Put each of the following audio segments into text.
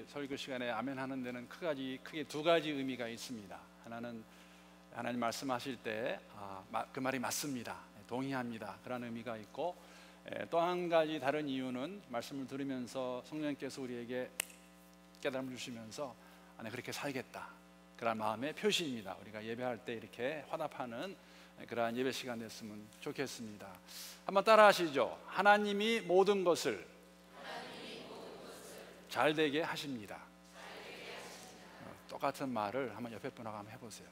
설교 시간에 아멘 하는 데는 크게 두 가지 의미가 있습니다. 하나는 하나님 말씀하실 때 그 말이 맞습니다, 동의합니다, 그런 의미가 있고, 또 한 가지 다른 이유는 말씀을 들으면서 성령님께서 우리에게 깨달음을 주시면서 그렇게 살겠다, 그런 마음의 표시입니다. 우리가 예배할 때 이렇게 화답하는 그러한 예배 시간 됐으면 좋겠습니다. 한번 따라 하시죠. 하나님이 모든 것을 잘되게 하십니다. 똑같은 말을 한번 옆에 분하고 한번 해보세요.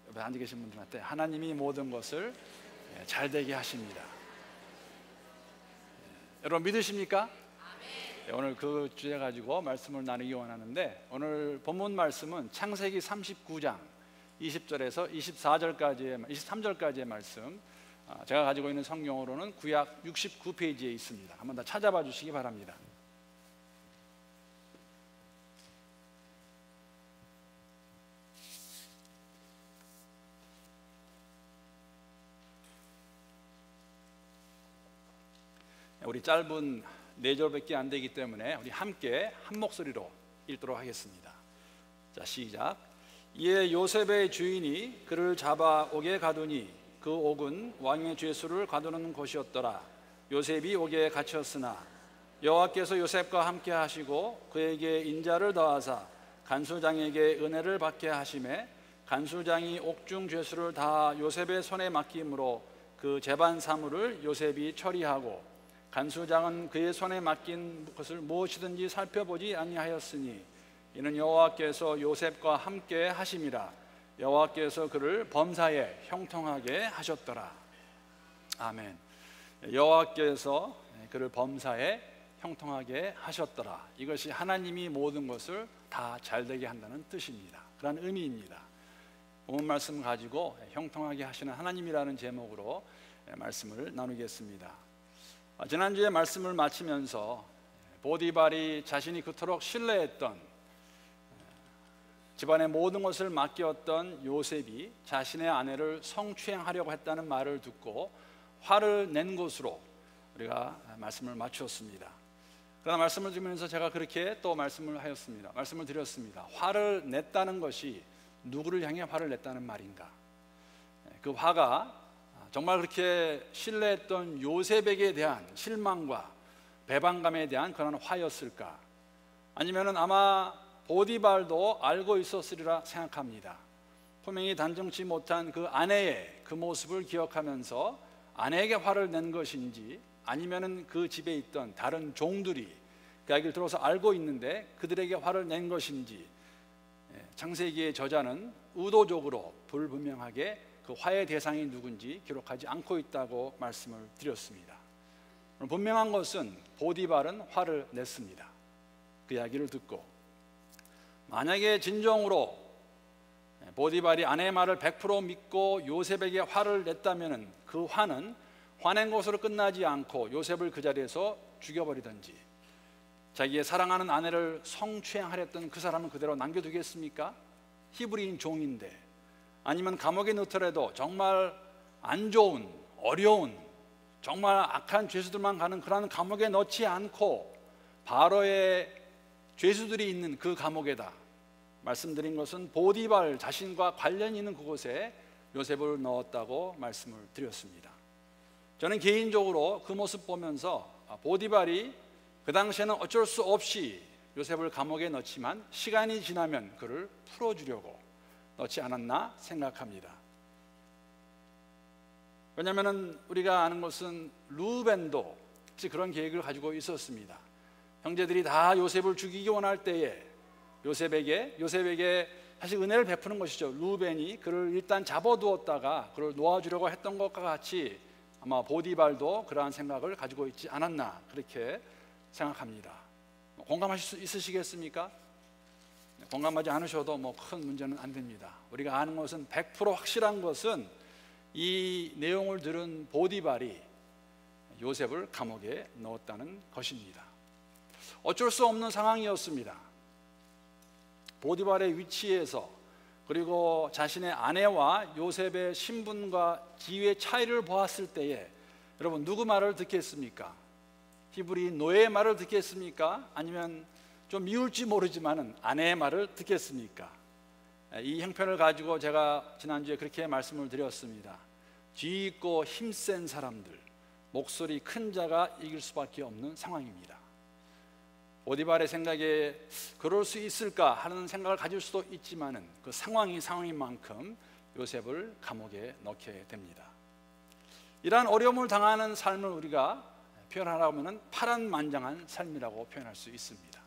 옆에 앉아 계신 분들한테 하나님이 모든 것을 잘되게 하십니다. 여러분 믿으십니까? 오늘 그 주제 가지고 말씀을 나누기 원하는데, 오늘 본문 말씀은 창세기 39장 20절에서 23절까지의 말씀, 제가 가지고 있는 성경으로는 구약 69페이지에 있습니다. 한번 다 찾아봐 주시기 바랍니다. 우리 짧은 4절밖에 안 되기 때문에 우리 함께 한 목소리로 읽도록 하겠습니다. 자, 시작. 이에 요셉의 주인이 그를 잡아 옥에 가두니 그 옥은 왕의 죄수를 가두는 곳이었더라. 요셉이 옥에 갇혔으나 여호와께서 요셉과 함께 하시고 그에게 인자를 더하사 간수장에게 은혜를 받게 하시매, 간수장이 옥중 죄수를 다 요셉의 손에 맡김으로 그 재반 사물을 요셉이 처리하고, 간수장은 그의 손에 맡긴 것을 무엇이든지 살펴보지 아니하였으니 이는 여호와께서 요셉과 함께 하심이라. 여호와께서 그를 범사에 형통하게 하셨더라. 아멘. 여호와께서 그를 범사에 형통하게 하셨더라. 이것이 하나님이 모든 것을 다 잘되게 한다는 뜻입니다. 그런 의미입니다. 본문 말씀 가지고 형통하게 하시는 하나님이라는 제목으로 말씀을 나누겠습니다. 지난주에 말씀을 마치면서 보디발이 자신이 그토록 신뢰했던, 집안의 모든 것을 맡겼던 요셉이 자신의 아내를 성추행하려고 했다는 말을 듣고 화를 낸 것으로 우리가 말씀을 마쳤습니다. 그러나 말씀을 드리면서 제가 그렇게 또 말씀을 드렸습니다. 화를 냈다는 것이 누구를 향해 화를 냈다는 말인가? 그 화가 정말 그렇게 신뢰했던 요셉에게 대한 실망과 배반감에 대한 그런 화였을까? 아니면은 아마 보디발도 알고 있었으리라 생각합니다. 분명히 단정치 못한 그 아내의 그 모습을 기억하면서 아내에게 화를 낸 것인지, 아니면은 그 집에 있던 다른 종들이 그 이야기를 들어서 알고 있는데 그들에게 화를 낸 것인지, 창세기의 저자는 의도적으로 불분명하게 그 화의 대상이 누군지 기록하지 않고 있다고 말씀을 드렸습니다. 분명한 것은 보디발은 화를 냈습니다. 그 이야기를 듣고, 만약에 진정으로 보디발이 아내의 말을 100% 믿고 요셉에게 화를 냈다면 그 화는 화낸 것으로 끝나지 않고 요셉을 그 자리에서 죽여버리든지, 자기의 사랑하는 아내를 성추행하랬던 그 사람은 그대로 남겨두겠습니까? 히브리인 종인데. 아니면 감옥에 넣더라도 정말 안 좋은, 어려운, 정말 악한 죄수들만 가는 그런 감옥에 넣지 않고 바로의 죄수들이 있는 그 감옥에다, 말씀드린 것은 보디발 자신과 관련이 있는 그곳에 요셉을 넣었다고 말씀을 드렸습니다. 저는 개인적으로 그 모습 보면서 보디발이 그 당시에는 어쩔 수 없이 요셉을 감옥에 넣지만 시간이 지나면 그를 풀어주려고 넣지 않았나 생각합니다. 왜냐하면 우리가 아는 것은 루벤도 그런 계획을 가지고 있었습니다. 형제들이 다 요셉을 죽이기 원할 때에 요셉에게 사실 은혜를 베푸는 것이죠. 루벤이 그를 일단 잡아두었다가 그를 놓아주려고 했던 것과 같이 아마 보디발도 그러한 생각을 가지고 있지 않았나, 그렇게 생각합니다. 공감하실 수 있으시겠습니까? 공감하지 않으셔도 큰 문제는 안 됩니다. 우리가 아는 것은 100% 확실한 것은 이 내용을 들은 보디발이 요셉을 감옥에 넣었다는 것입니다. 어쩔 수 없는 상황이었습니다. 보디발의 위치에서, 그리고 자신의 아내와 요셉의 신분과 지위의 차이를 보았을 때에 여러분 누구 말을 듣겠습니까? 히브리 노예의 말을 듣겠습니까? 아니면 좀 미울지 모르지만은 아내의 말을 듣겠습니까? 이 형편을 가지고 제가 지난주에 그렇게 말씀을 드렸습니다. 뒤 있고 힘센 사람들, 목소리 큰 자가 이길 수밖에 없는 상황입니다. 보디발의 생각에 그럴 수 있을까 하는 생각을 가질 수도 있지만은 그 상황이 상황인 만큼 요셉을 감옥에 넣게 됩니다. 이러한 어려움을 당하는 삶을 우리가 표현하라고 하면 파란만장한 삶이라고 표현할 수 있습니다.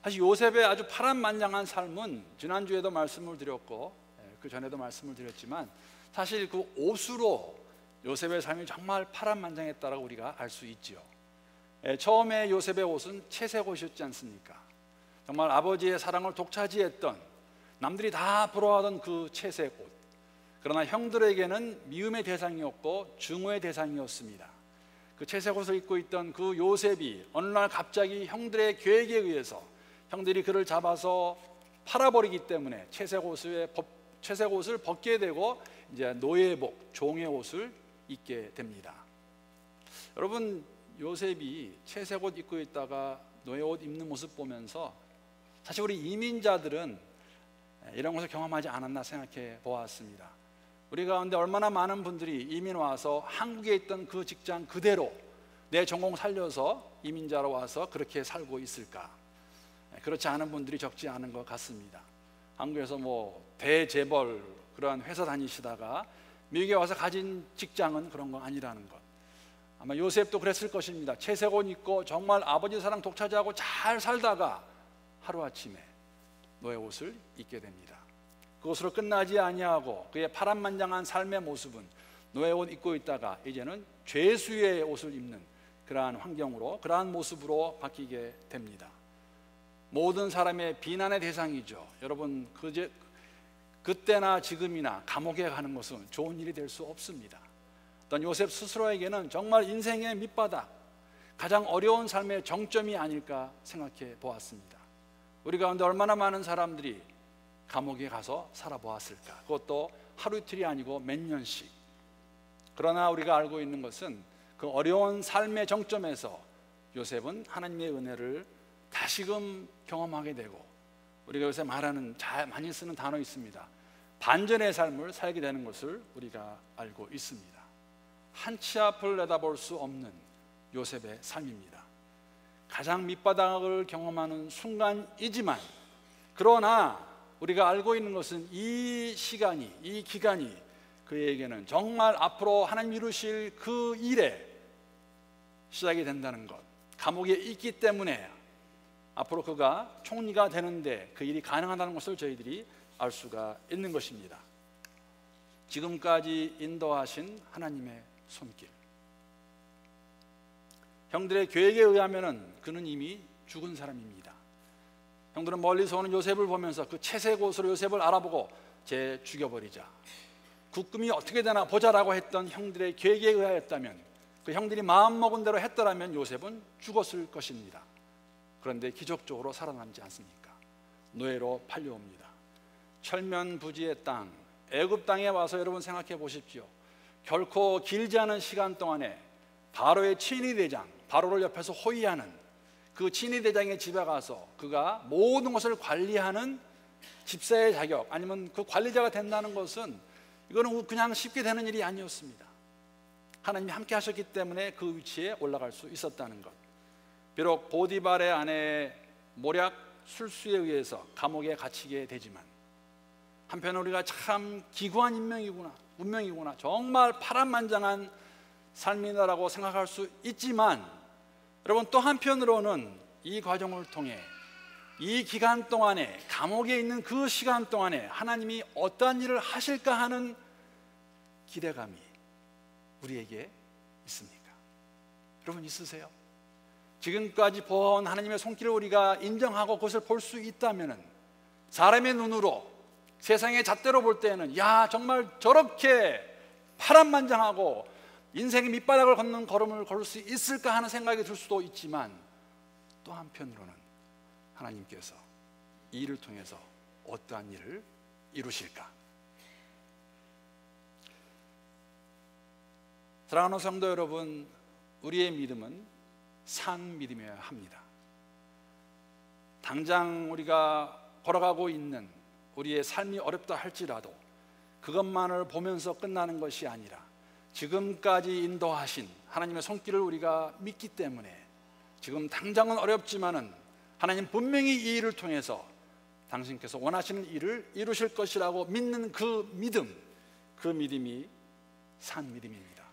사실 요셉의 아주 파란만장한 삶은 지난주에도 말씀을 드렸고 그 전에도 말씀을 드렸지만 사실 그 옷으로 요셉의 삶이 정말 파란만장했다라고 우리가 알 수 있지요. 처음에 요셉의 옷은 채색 옷이었지 않습니까? 정말 아버지의 사랑을 독차지했던, 남들이 다 부러워하던 그 채색 옷. 그러나 형들에게는 미움의 대상이었고 증오의 대상이었습니다. 그 채색 옷을 입고 있던 그 요셉이 어느 날 갑자기 형들의 계획에 의해서 형들이 그를 잡아서 팔아버리기 때문에 채색 옷을 벗게 되고 이제 노예복, 종의 옷을 입게 됩니다. 여러분, 요셉이 채색 옷 입고 있다가 노예 옷 입는 모습 보면서 사실 우리 이민자들은 이런 것을 경험하지 않았나 생각해 보았습니다. 우리 가운데 얼마나 많은 분들이 이민 와서 한국에 있던 그 직장 그대로 내 전공 살려서 이민자로 와서 그렇게 살고 있을까? 그렇지 않은 분들이 적지 않은 것 같습니다. 한국에서 뭐 대재벌 그러한 회사 다니시다가 미국에 와서 가진 직장은 그런 거 아니라는 것. 아마 요셉도 그랬을 것입니다. 채색 옷 입고 정말 아버지 사랑 독차지하고 잘 살다가 하루아침에 노예 옷을 입게 됩니다. 그것으로 끝나지 아니하고 그의 파란만장한 삶의 모습은 노예 옷 입고 있다가 이제는 죄수의 옷을 입는 그러한 환경으로, 그러한 모습으로 바뀌게 됩니다. 모든 사람의 비난의 대상이죠. 여러분, 그때나 지금이나 감옥에 가는 것은 좋은 일이 될 수 없습니다. 어떤 요셉 스스로에게는 정말 인생의 밑바닥, 가장 어려운 삶의 정점이 아닐까 생각해 보았습니다. 우리 가운데 얼마나 많은 사람들이 감옥에 가서 살아보았을까? 그것도 하루 이틀이 아니고 몇 년씩. 그러나 우리가 알고 있는 것은 그 어려운 삶의 정점에서 요셉은 하나님의 은혜를 다시금 경험하게 되고, 우리가 요새 많이 쓰는 단어 있습니다. 반전의 삶을 살게 되는 것을 우리가 알고 있습니다. 한치 앞을 내다볼 수 없는 요셉의 삶입니다. 가장 밑바닥을 경험하는 순간이지만, 그러나 우리가 알고 있는 것은 이 기간이 그에게는 정말 앞으로 하나님 이루실 그 일의 시작이 된다는 것, 감옥에 있기 때문에 앞으로 그가 총리가 되는데 그 일이 가능하다는 것을 저희들이 알 수가 있는 것입니다. 지금까지 인도하신 하나님의 손길. 형들의 계획에 의하면 그는 이미 죽은 사람입니다. 형들은 멀리서 오는 요셉을 보면서 그 채색 옷으로 요셉을 알아보고 쟤 죽여버리자, 국금이 어떻게 되나 보자라고 했던 형들의 계획에 의하였다면, 그 형들이 마음먹은 대로 했더라면 요셉은 죽었을 것입니다. 그런데 기적적으로 살아남지 않습니까? 노예로 팔려옵니다. 철면부지의 땅, 애굽 땅에 와서 여러분 생각해 보십시오. 결코 길지 않은 시간 동안에 바로의 친위 대장, 바로를 옆에서 호위하는 그 친위 대장의 집에 가서 그가 모든 것을 관리하는 집사의 자격, 아니면 그 관리자가 된다는 것은 이거는 그냥 쉽게 되는 일이 아니었습니다. 하나님이 함께 하셨기 때문에 그 위치에 올라갈 수 있었다는 것. 비록 보디발의 아내의 모략 술수에 의해서 감옥에 갇히게 되지만, 한편으로 우리가 참 기구한 운명이구나, 정말 파란만장한 삶이다라고 생각할 수 있지만, 여러분, 또 한편으로는 이 과정을 통해 이 기간 동안에, 감옥에 있는 그 시간 동안에 하나님이 어떠한 일을 하실까 하는 기대감이 우리에게 있습니까? 여러분, 있으세요? 지금까지 본 하나님의 손길을 우리가 인정하고 그것을 볼 수 있다면, 사람의 눈으로, 세상의 잣대로 볼 때는 야, 정말 저렇게 파란만장하고 인생의 밑바닥을 걷는 걸음을 걸을 수 있을까 하는 생각이 들 수도 있지만, 또 한편으로는 하나님께서 이 일을 통해서 어떠한 일을 이루실까? 사랑하는 성도 여러분, 우리의 믿음은 산 믿음이어야 합니다. 당장 우리가 걸어가고 있는 우리의 삶이 어렵다 할지라도 그것만을 보면서 끝나는 것이 아니라 지금까지 인도하신 하나님의 손길을 우리가 믿기 때문에 지금 당장은 어렵지만은 하나님 분명히 이 일을 통해서 당신께서 원하시는 일을 이루실 것이라고 믿는 그 믿음, 그 믿음이 산 믿음입니다.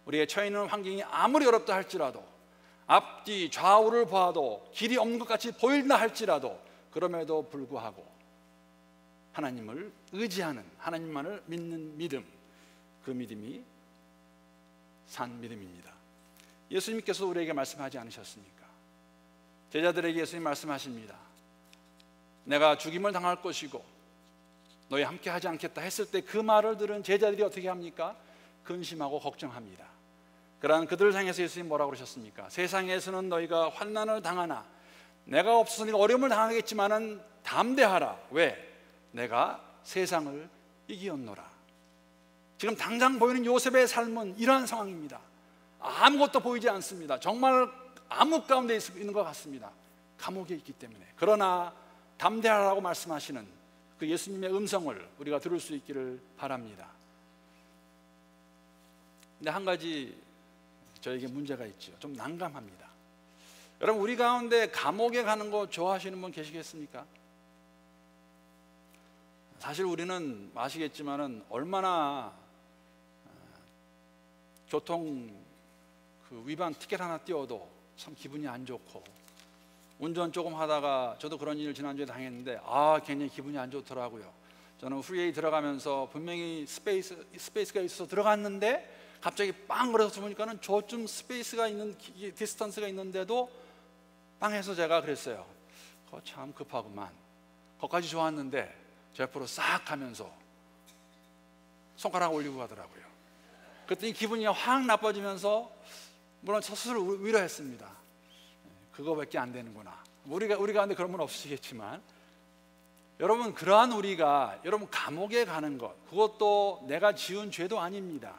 우리의 처해 있는 환경이 아무리 어렵다 할지라도 앞뒤 좌우를 보아도 길이 없는 것 같이 보인다 할지라도 그럼에도 불구하고 하나님을 의지하는, 하나님만을 믿는 믿음, 그 믿음이 산 믿음입니다. 예수님께서 우리에게 말씀하지 않으셨습니까? 제자들에게 예수님 말씀하십니다. 내가 죽임을 당할 것이고 너희 함께 하지 않겠다 했을 때 그 말을 들은 제자들이 어떻게 합니까? 근심하고 걱정합니다. 그러한 그들을 향해서 예수님 뭐라고 그러셨습니까? 세상에서는 너희가 환난을 당하나 내가 없어서 네가 어려움을 당하겠지만은 담대하라. 왜? 내가 세상을 이기었노라. 지금 당장 보이는 요셉의 삶은 이러한 상황입니다. 아무것도 보이지 않습니다. 정말 암흑 가운데 있는 것 같습니다. 감옥에 있기 때문에. 그러나 담대하라고 말씀하시는 그 예수님의 음성을 우리가 들을 수 있기를 바랍니다. 근데 한 가지 저에게 문제가 있죠. 좀 난감합니다. 여러분, 우리 가운데 감옥에 가는 거 좋아하시는 분 계시겠습니까? 사실 우리는 아시겠지만은 얼마나 교통 위반 티켓 하나 띄워도 참 기분이 안 좋고, 운전 조금 하다가 저도 그런 일을 지난주에 당했는데 굉장히 기분이 안 좋더라고요. 저는 프리웨이 들어가면서 분명히 스페이스가 있어서 들어갔는데 갑자기 빵 그래서 보니까는 저쯤 스페이스가 있는 디스턴스가 있는데도 빵 해서 제가 그랬어요. 참 급하구만. 거기까지 좋았는데 제 옆으로 싹 가면서 손가락 올리고 가더라고요. 그랬더니 기분이 확 나빠지면서 물론 저 스스로 위로했습니다. 그거밖에 안 되는구나. 우리 가운데 그런 분 없으시겠지만, 여러분, 그러한 우리가 여러분 감옥에 가는 것, 그것도 내가 지은 죄도 아닙니다.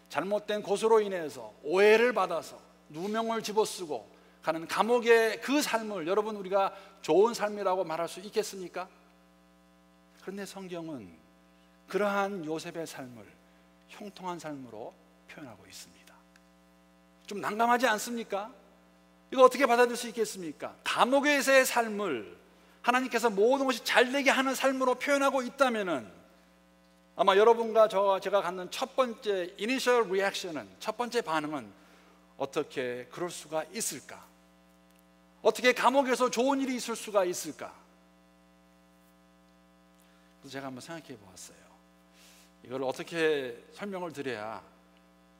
잘못된 고소로 인해서 오해를 받아서 누명을 집어쓰고 가는 감옥의 그 삶을 여러분 우리가 좋은 삶이라고 말할 수 있겠습니까? 그런데 성경은 그러한 요셉의 삶을 형통한 삶으로 표현하고 있습니다. 좀 난감하지 않습니까? 이거 어떻게 받아들일 수 있겠습니까? 감옥에서의 삶을 하나님께서 모든 것이 잘 되게 하는 삶으로 표현하고 있다면은 아마 여러분과 제가 갖는 첫 번째 이니셜 리액션은, 첫 번째 반응은 어떻게 그럴 수가 있을까? 어떻게 감옥에서 좋은 일이 있을 수가 있을까? 그래서 제가 한번 생각해 보았어요. 이걸 어떻게 설명을 드려야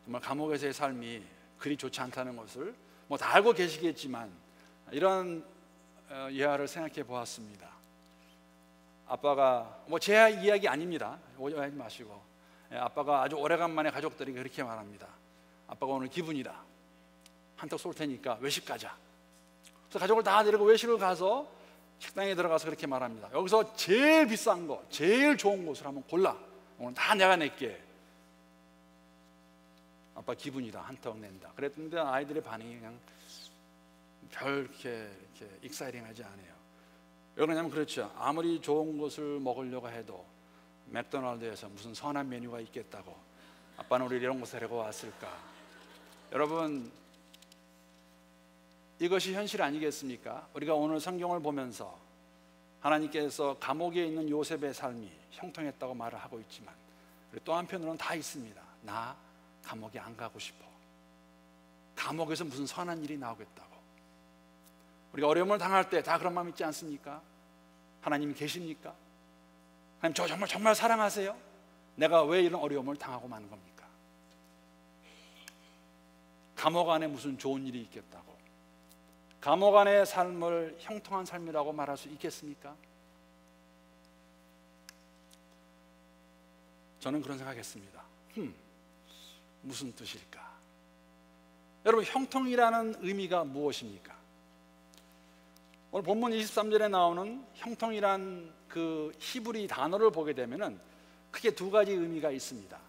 정말 감옥에서의 삶이 그리 좋지 않다는 것을 다 알고 계시겠지만 이런 예화를 생각해 보았습니다. 아빠가 제 이야기 아닙니다. 오해하지 마시고, 아빠가 아주 오래간만에 가족들이 그렇게 말합니다. 아빠가 오늘 기분이다. 한턱 쏠 테니까 외식 가자. 그래서 가족을 다 데리고 외식을 가서 식당에 들어가서 그렇게 말합니다. 여기서 제일 비싼 거, 제일 좋은 곳을 한번 골라. 오늘 다 내가 낼게. 아빠 기분이다. 한턱 낸다. 그랬는데 아이들의 반응이 그냥 별 이렇게 익사이팅하지 않아요. 왜 그러냐면 그렇죠. 아무리 좋은 것을 먹으려고 해도 맥도날드에서 무슨 선한 메뉴가 있겠다고 아빠는 우리 이런 곳에 데리고 왔을까? 여러분, 이것이 현실 아니겠습니까? 우리가 오늘 성경을 보면서 하나님께서 감옥에 있는 요셉의 삶이 형통했다고 말을 하고 있지만 또 한편으로는 다 있습니다. 나 감옥에 안 가고 싶어. 감옥에서 무슨 선한 일이 나오겠다고. 우리가 어려움을 당할 때 다 그런 마음 있지 않습니까? 하나님이 계십니까? 하나님 저 정말 사랑하세요? 내가 왜 이런 어려움을 당하고 마는 겁니까? 감옥 안에 무슨 좋은 일이 있겠다고, 감옥 안의 삶을 형통한 삶이라고 말할 수 있겠습니까? 저는 그런 생각했습니다. 무슨 뜻일까? 여러분, 형통이라는 의미가 무엇입니까? 오늘 본문 23절에 나오는 형통이란 그 히브리 단어를 보게 되면은 크게 두 가지 의미가 있습니다.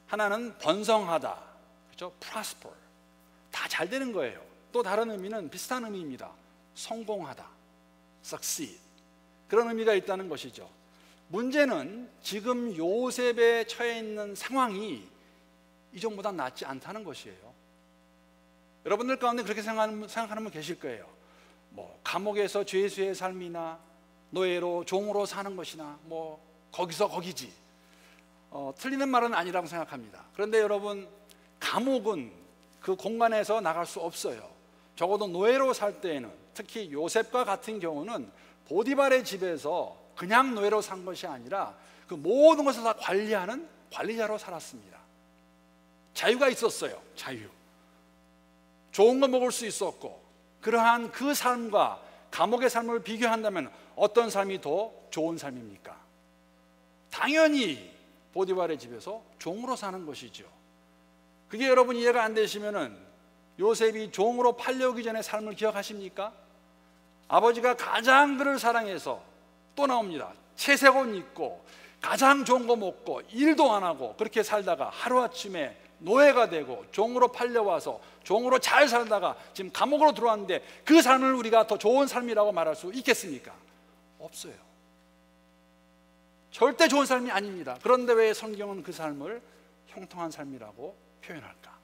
하나는 번성하다, 그렇죠? prosper, 다 잘 되는 거예요. 또 다른 의미는 비슷한 의미입니다. 성공하다. succeed. 그런 의미가 있다는 것이죠. 문제는 지금 요셉에 처해 있는 상황이 이전보다 낫지 않다는 것이에요. 여러분들 가운데 그렇게 생각하는 분 계실 거예요. 뭐 감옥에서 죄수의 삶이나 노예로 종으로 사는 것이나 뭐 거기서 거기지. 틀리는 말은 아니라고 생각합니다. 그런데 여러분, 감옥은 그 공간에서 나갈 수 없어요. 적어도 노예로 살 때에는, 특히 요셉과 같은 경우는 보디발의 집에서 그냥 노예로 산 것이 아니라 그 모든 것을 다 관리하는 관리자로 살았습니다. 자유가 있었어요. 자유. 좋은 거 먹을 수 있었고, 그러한 그 삶과 감옥의 삶을 비교한다면 어떤 삶이 더 좋은 삶입니까? 당연히 보디발의 집에서 종으로 사는 것이죠. 그게 여러분 이해가 안 되시면은 요셉이 종으로 팔려오기 전에 삶을 기억하십니까? 아버지가 가장 그를 사랑해서, 또 나옵니다, 채색 옷 입고 가장 좋은 거 먹고 일도 안 하고 그렇게 살다가 하루아침에 노예가 되고 종으로 팔려와서 종으로 잘 살다가 지금 감옥으로 들어왔는데 그 삶을 우리가 더 좋은 삶이라고 말할 수 있겠습니까? 없어요. 절대 좋은 삶이 아닙니다. 그런데 왜 성경은 그 삶을 형통한 삶이라고 표현할까?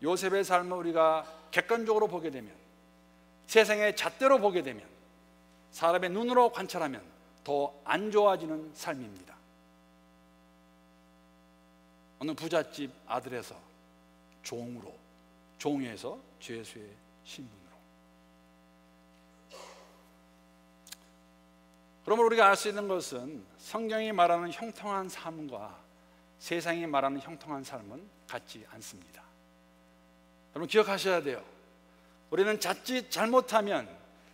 요셉의 삶을 우리가 객관적으로 보게 되면, 세상의 잣대로 보게 되면, 사람의 눈으로 관찰하면 더 안 좋아지는 삶입니다. 어느 부잣집 아들에서 종으로, 종에서 죄수의 신분으로. 그러므로 우리가 알 수 있는 것은 성경이 말하는 형통한 삶과 세상이 말하는 형통한 삶은 같지 않습니다. 여러분 기억하셔야 돼요. 우리는 자칫 잘못하면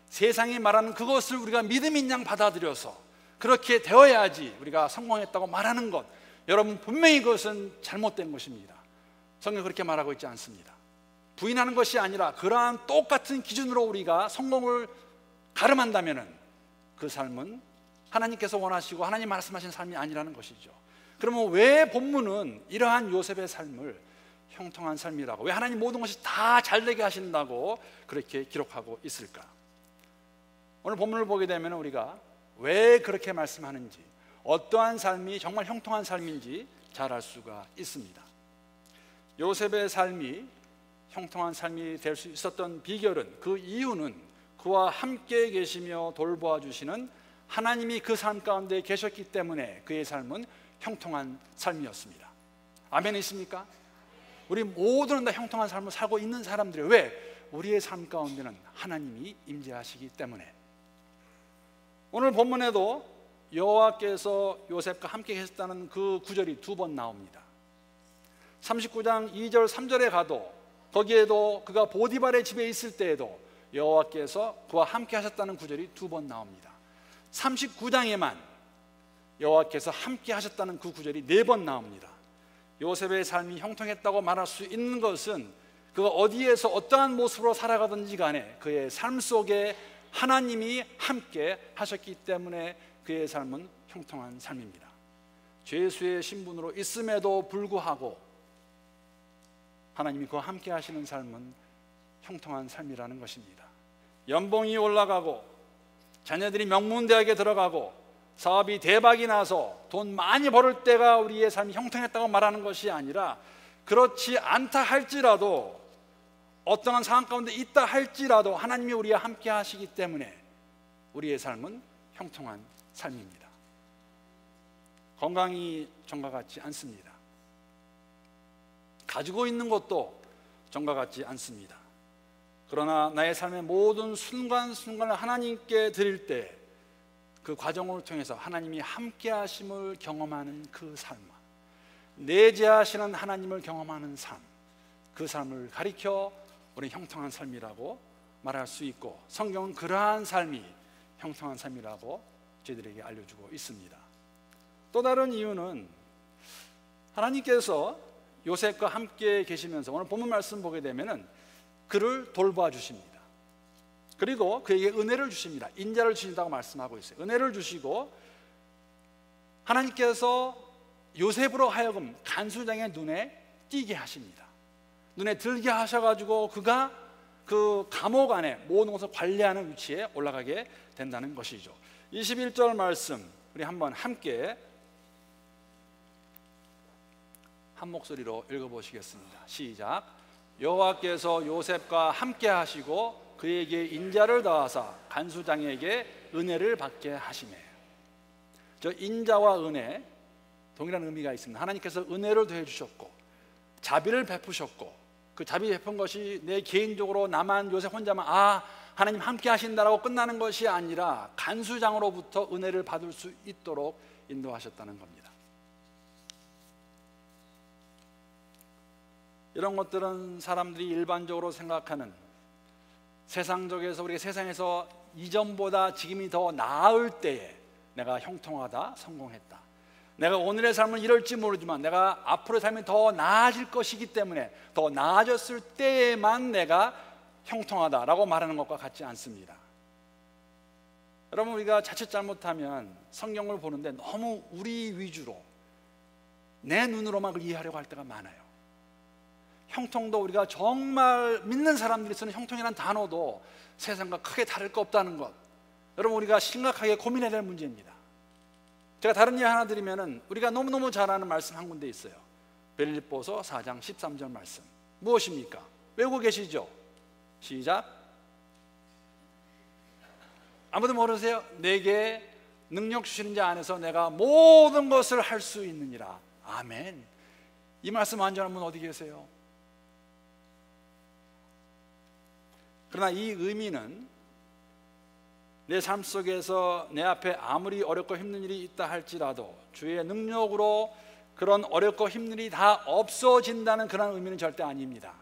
세상이 말하는 그것을 우리가 믿음인 양 받아들여서 그렇게 되어야지 우리가 성공했다고 말하는 것, 여러분 분명히 그것은 잘못된 것입니다. 성경은 그렇게 말하고 있지 않습니다. 부인하는 것이 아니라 그러한 똑같은 기준으로 우리가 성공을 가름한다면 그 삶은 하나님께서 원하시고 하나님 말씀하신 삶이 아니라는 것이죠. 그러면 왜 본문은 이러한 요셉의 삶을 형통한 삶이라고, 왜 하나님 모든 것이 다 잘되게 하신다고 그렇게 기록하고 있을까? 오늘 본문을 보게 되면 우리가 왜 그렇게 말씀하는지, 어떠한 삶이 정말 형통한 삶인지 잘 알 수가 있습니다. 요셉의 삶이 형통한 삶이 될 수 있었던 비결은, 그 이유는 그와 함께 계시며 돌보아 주시는 하나님이 그 삶 가운데 계셨기 때문에 그의 삶은 형통한 삶이었습니다. 아멘 있습니까? 우리 모두는 다 형통한 삶을 살고 있는 사람들이에요. 왜? 우리의 삶 가운데는 하나님이 임재하시기 때문에. 오늘 본문에도 여호와께서 요셉과 함께 계셨다는 그 구절이 두 번 나옵니다. 39장 2절 3절에 가도, 거기에도 그가 보디발의 집에 있을 때에도 여호와께서 그와 함께 하셨다는 구절이 두 번 나옵니다. 39장에만 여호와께서 함께 하셨다는 그 구절이 네 번 나옵니다. 요셉의 삶이 형통했다고 말할 수 있는 것은 그가 어디에서 어떠한 모습으로 살아가든지 간에 그의 삶 속에 하나님이 함께 하셨기 때문에 그의 삶은 형통한 삶입니다. 죄수의 신분으로 있음에도 불구하고 하나님이 그와 함께 하시는 삶은 형통한 삶이라는 것입니다. 연봉이 올라가고 자녀들이 명문대학에 들어가고 사업이 대박이 나서 돈 많이 벌을 때가 우리의 삶이 형통했다고 말하는 것이 아니라, 그렇지 않다 할지라도, 어떠한 상황 가운데 있다 할지라도 하나님이 우리와 함께 하시기 때문에 우리의 삶은 형통한 삶입니다. 건강이 전과 같지 않습니다. 가지고 있는 것도 전과 같지 않습니다. 그러나 나의 삶의 모든 순간순간을 하나님께 드릴 때 그 과정을 통해서 하나님이 함께 하심을 경험하는 그 삶, 내재하시는 하나님을 경험하는 삶, 그 삶을 가리켜 우리 형통한 삶이라고 말할 수 있고, 성경은 그러한 삶이 형통한 삶이라고 저희들에게 알려주고 있습니다. 또 다른 이유는 하나님께서 요셉과 함께 계시면서 오늘 본문 말씀 보게 되면은 그를 돌봐 주십니다. 그리고 그에게 은혜를 주십니다. 인자를 주신다고 말씀하고 있어요. 은혜를 주시고 하나님께서 요셉으로 하여금 간수장의 눈에 띄게 하십니다. 눈에 들게 하셔가지고 그가 그 감옥 안에 모든 것을 관리하는 위치에 올라가게 된다는 것이죠. 21절 말씀 우리 한번 함께 한 목소리로 읽어보시겠습니다. 시작. 여호와께서 요셉과 함께 하시고 그에게 인자를 더하사 간수장에게 은혜를 받게 하시매. 저 인자와 은혜 동일한 의미가 있습니다. 하나님께서 은혜를 더해 주셨고 자비를 베푸셨고 그 자비 베푼 것이 내 개인적으로 나만 요셉 혼자만 하나님 함께 하신다라고 끝나는 것이 아니라 간수장으로부터 은혜를 받을 수 있도록 인도하셨다는 겁니다. 이런 것들은 사람들이 일반적으로 생각하는 세상적에서 우리가 세상에서 이전보다 지금이 더 나을 때에 내가 형통하다, 성공했다. 내가 오늘의 삶은 이럴지 모르지만 내가 앞으로의 삶이 더 나아질 것이기 때문에 더 나아졌을 때에만 내가 형통하다라고 말하는 것과 같지 않습니다. 여러분, 우리가 자칫 잘못하면 성경을 보는데 너무 우리 위주로 내 눈으로만 그걸 이해하려고 할 때가 많아요. 형통도 우리가 정말 믿는 사람들이 쓰는 형통이라는 단어도 세상과 크게 다를 거 없다는 것, 여러분 우리가 심각하게 고민해야 될 문제입니다. 제가 다른 예 하나 드리면은 우리가 너무너무 잘 아는 말씀 한 군데 있어요. 빌립보서 4장 13절 말씀. 무엇입니까? 외우고 계시죠? 시작. 아무도 모르세요? 내게 능력 주시는 자 안에서 내가 모든 것을 할 수 있느니라. 아멘. 이 말씀 완전한 분 어디 계세요? 그러나 이 의미는 내 삶 속에서 내 앞에 아무리 어렵고 힘든 일이 있다 할지라도 주의 능력으로 그런 어렵고 힘든 일이 다 없어진다는 그런 의미는 절대 아닙니다.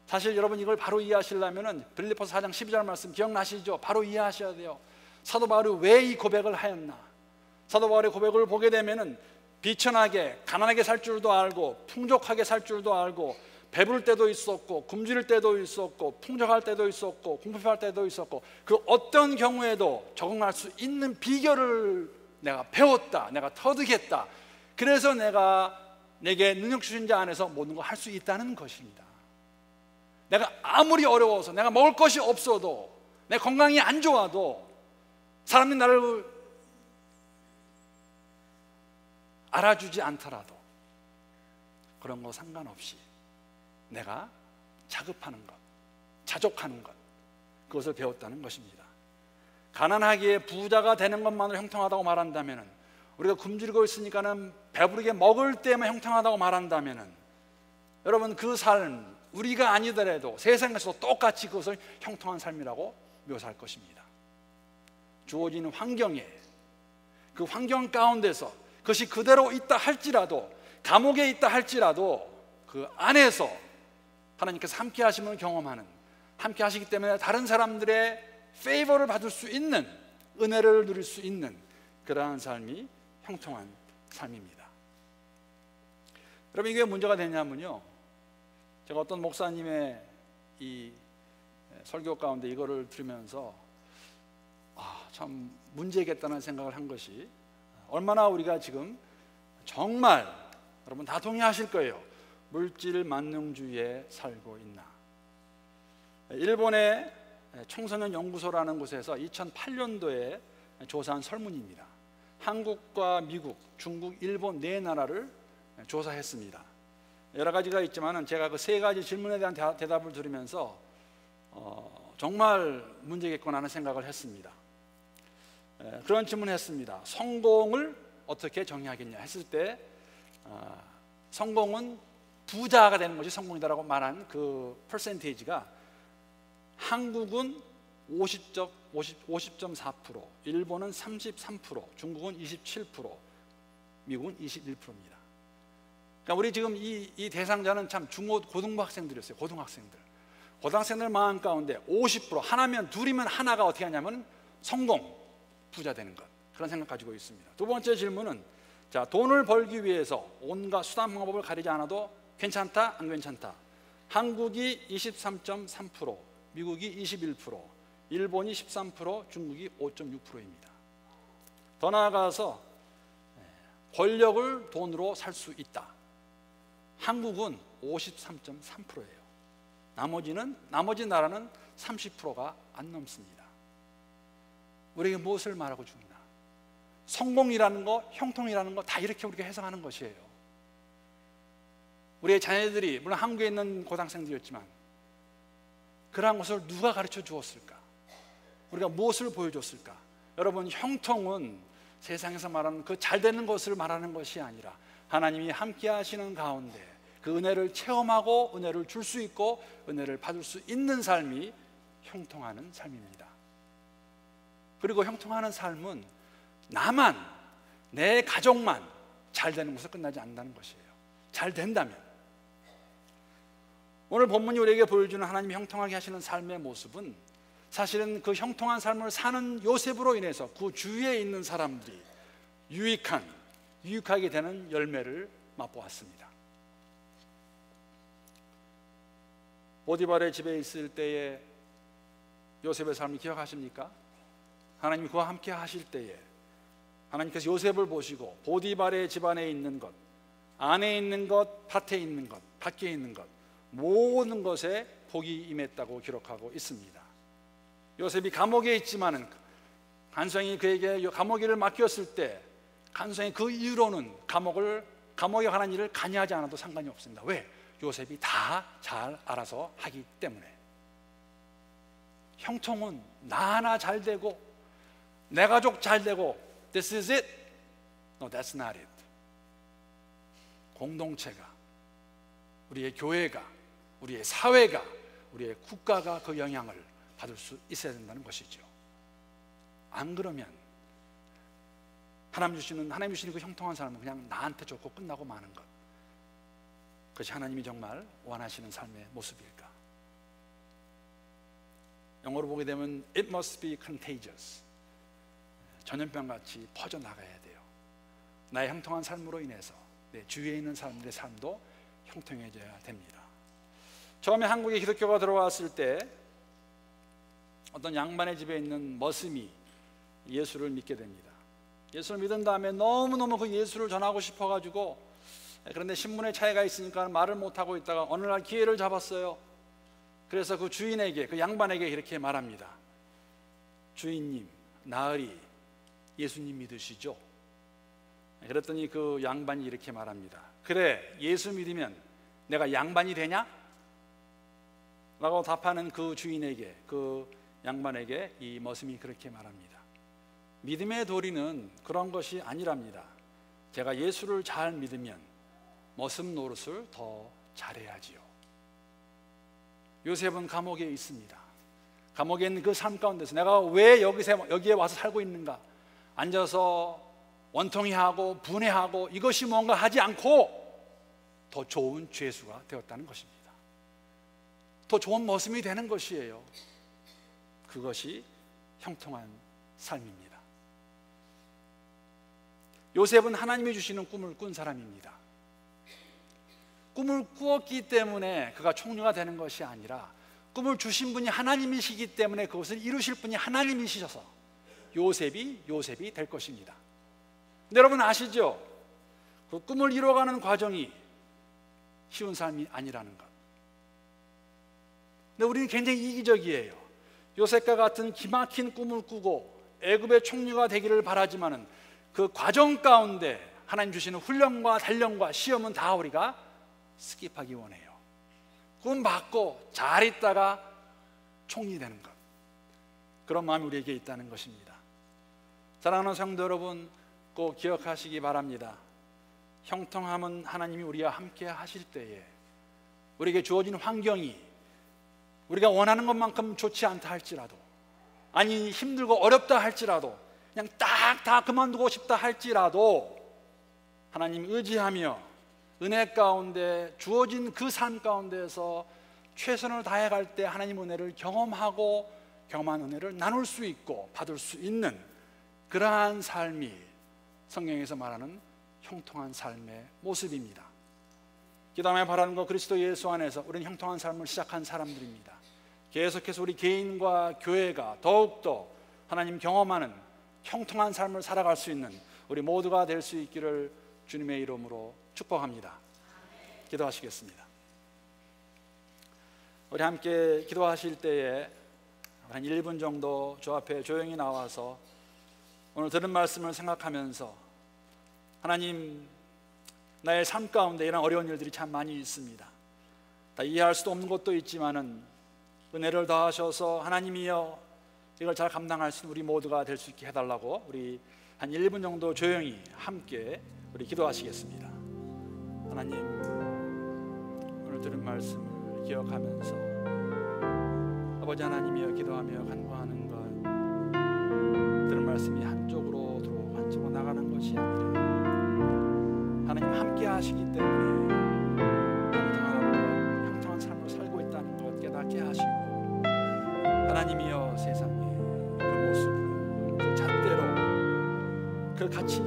사실 여러분 이걸 바로 이해하시려면 빌립보서 4장 12절 말씀 기억나시죠? 바로 이해하셔야 돼요. 사도 바울이 왜 이 고백을 하였나? 사도 바울의 고백을 보게 되면은 비천하게 가난하게 살 줄도 알고 풍족하게 살 줄도 알고 배부를 때도 있었고 굶주릴 때도 있었고 풍족할 때도 있었고 궁핍할 때도 있었고 그 어떤 경우에도 적응할 수 있는 비결을 내가 배웠다, 내가 터득했다. 그래서 내게 능력 주신 자 안에서 모든 걸 할 수 있다는 것입니다. 내가 아무리 어려워서 내가 먹을 것이 없어도 내 건강이 안 좋아도 사람들이 나를 알아주지 않더라도 그런 거 상관없이 내가 자급하는 것, 자족하는 것, 그것을 배웠다는 것입니다. 가난하기에 부자가 되는 것만으로 형통하다고 말한다면, 우리가 굶주리고 있으니까는 배부르게 먹을 때만 형통하다고 말한다면, 여러분 그 삶 우리가 아니더라도 세상에서 똑같이 그것을 형통한 삶이라고 묘사할 것입니다. 주어지는 환경에, 그 환경 가운데서 그것이 그대로 있다 할지라도, 감옥에 있다 할지라도 그 안에서 하나님께서 함께 하심을 경험하는, 함께 하시기 때문에 다른 사람들의 페이버를 받을 수 있는, 은혜를 누릴 수 있는 그러한 삶이 형통한 삶입니다. 여러분 이게 문제가 되냐면요, 제가 어떤 목사님의 이 설교 가운데 이거를 들으면서 참 문제겠다는 생각을 한 것이, 얼마나 우리가 지금 정말 여러분 다 동의하실 거예요. 물질 만능주의에 살고 있나. 일본의 청소년 연구소라는 곳에서 2008년도에 조사한 설문입니다. 한국과 미국, 중국, 일본 네 나라를 조사했습니다. 여러 가지가 있지만 제가 그 세 가지 질문에 대한 대답을 들으면서 정말 문제겠구나 하는 생각을 했습니다. 그런 질문을 했습니다. 성공을 어떻게 정의하겠냐 했을 때 성공은 부자가 되는 것이 성공이다라고 말한 그 퍼센테이지가 한국은 50.4%, 일본은 33%, 중국은 27%, 미국은 21%입니다. 그러니까 우리 지금 이 대상자는 참 고등부 학생들이었어요. 고등학생들 마음 가운데 50%, 하나면 둘이면 하나가 어떻게 하냐면 성공, 부자 되는 것, 그런 생각 가지고 있습니다. 두 번째 질문은, 자, 돈을 벌기 위해서 온갖 수단 방법을 가리지 않아도 괜찮다, 안 괜찮다. 한국이 23.3%, 미국이 21%, 일본이 13%, 중국이 5.6%입니다. 더 나아가서 권력을 돈으로 살 수 있다. 한국은 53.3%예요. 나머지 나라는 30%가 안 넘습니다. 우리에게 무엇을 말하고 죽나? 성공이라는 거, 형통이라는 거 다 이렇게 우리가 해석하는 것이에요. 우리의 자녀들이 물론 한국에 있는 고등학생들이었지만 그러한 것을 누가 가르쳐 주었을까? 우리가 무엇을 보여줬을까? 여러분, 형통은 세상에서 말하는 그 잘 되는 것을 말하는 것이 아니라 하나님이 함께 하시는 가운데 그 은혜를 체험하고 은혜를 줄 수 있고 은혜를 받을 수 있는 삶이 형통하는 삶입니다. 그리고 형통하는 삶은 나만, 내 가족만 잘 되는 것으로 끝나지 않는다는 것이에요. 잘 된다면. 오늘 본문이 우리에게 보여주는 하나님이 형통하게 하시는 삶의 모습은 사실은 그 형통한 삶을 사는 요셉으로 인해서 그 주위에 있는 사람들이 유익하게 되는 열매를 맛보았습니다. 보디발의 집에 있을 때에 요셉의 삶을 기억하십니까? 하나님이 그와 함께 하실 때에 하나님께서 요셉을 보시고 보디발의 집안에 있는 것, 안에 있는 것, 밭에 있는 것, 밖에 있는 것 모든 것에 복이 임했다고 기록하고 있습니다. 요셉이 감옥에 있지만은 간성이 그에게 감옥일을 맡겼을 때 간성이 그 이유로는 감옥에 관한 일을 관여하지 않아도 상관이 없습니다. 왜? 요셉이 다 잘 알아서 하기 때문에. 형통은 나 하나 잘 되고 내 가족 잘 되고 This is it. No, that's not it. 공동체가, 우리의 교회가, 우리의 사회가, 우리의 국가가 그 영향을 받을 수 있어야 된다는 것이죠. 안 그러면 하나님 주시는 그 형통한 삶은 그냥 나한테 좋고 끝나고 마는 것, 그것이 하나님이 정말 원하시는 삶의 모습일까? 영어로 보게 되면 It must be contagious. 전염병같이 퍼져나가야 돼요. 나의 형통한 삶으로 인해서 내 주위에 있는 사람들의 삶도 형통해져야 됩니다. 처음에 한국에 기독교가 들어왔을 때 어떤 양반의 집에 있는 머슴이 예수를 믿게 됩니다. 예수를 믿은 다음에 너무너무 그 예수를 전하고 싶어가지고, 그런데 신분의 차이가 있으니까 말을 못하고 있다가 어느 날 기회를 잡았어요. 그래서 그 주인에게, 그 양반에게 이렇게 말합니다. 주인님, 나으리 예수님 믿으시죠? 그랬더니 그 양반이 이렇게 말합니다. 그래, 예수 믿으면 내가 양반이 되냐? 라고 답하는 그 주인에게, 그 양반에게 이 머슴이 그렇게 말합니다. 믿음의 도리는 그런 것이 아니랍니다. 제가 예수를 잘 믿으면 머슴 노릇을 더 잘해야지요. 요셉은 감옥에 있습니다. 감옥에 있는 그 삶 가운데서 내가 왜 여기에 와서 살고 있는가? 앉아서 원통이 하고 분해하고 이것이 뭔가 하지 않고 더 좋은 죄수가 되었다는 것입니다. 더 좋은 모습이 되는 것이에요. 그것이 형통한 삶입니다. 요셉은 하나님이 주시는 꿈을 꾼 사람입니다. 꿈을 꾸었기 때문에 그가 총리가 되는 것이 아니라 꿈을 주신 분이 하나님이시기 때문에 그것을 이루실 분이 하나님이시셔서 요셉이 될 것입니다. 근데 여러분 아시죠? 그 꿈을 이루어가는 과정이 쉬운 삶이 아니라는 것. 근데 우리는 굉장히 이기적이에요. 요셉과 같은 기막힌 꿈을 꾸고 애굽의 총리가 되기를 바라지만은 그 과정 가운데 하나님 주시는 훈련과 단련과 시험은 다 우리가 스킵하기 원해요. 꿈 받고 잘 있다가 총리 되는 것, 그런 마음이 우리에게 있다는 것입니다. 사랑하는 성도 여러분, 꼭 기억하시기 바랍니다. 형통함은 하나님이 우리와 함께 하실 때에 우리에게 주어진 환경이 우리가 원하는 것만큼 좋지 않다 할지라도, 아니 힘들고 어렵다 할지라도, 그냥 딱 다 그만두고 싶다 할지라도 하나님 의지하며 은혜 가운데 주어진 그 삶 가운데서 최선을 다해갈 때 하나님 은혜를 경험하고 경험한 은혜를 나눌 수 있고 받을 수 있는 그러한 삶이 성경에서 말하는 형통한 삶의 모습입니다. 그 다음에 바라는 것, 그리스도 예수 안에서 우리는 형통한 삶을 시작한 사람들입니다. 계속해서 우리 개인과 교회가 더욱더 하나님 경험하는 형통한 삶을 살아갈 수 있는 우리 모두가 될 수 있기를 주님의 이름으로 축복합니다. 기도하시겠습니다. 우리 함께 기도하실 때에 한 1분 정도 주 앞에 조용히 나와서 오늘 들은 말씀을 생각하면서 하나님, 나의 삶 가운데 이런 어려운 일들이 참 많이 있습니다. 다 이해할 수도 없는 것도 있지만은 은혜를 더하셔서 하나님이여 이걸 잘 감당할 수 있는 우리 모두가 될 수 있게 해달라고 우리 한 1분 정도 조용히 함께 우리 기도하시겠습니다. 하나님, 오늘 들은 말씀을 기억하면서 아버지 하나님이여 기도하며 간구하는 것, 들은 말씀이 한쪽으로 들어오고 한쪽으로 나가는 것이 아니라 하나님 함께 하시기 때문에 평등한 삶을 살고 있다는 것 깨닫게 하시고, 하나님이여 세상에 그 모습으로 그 잣대로 그 가치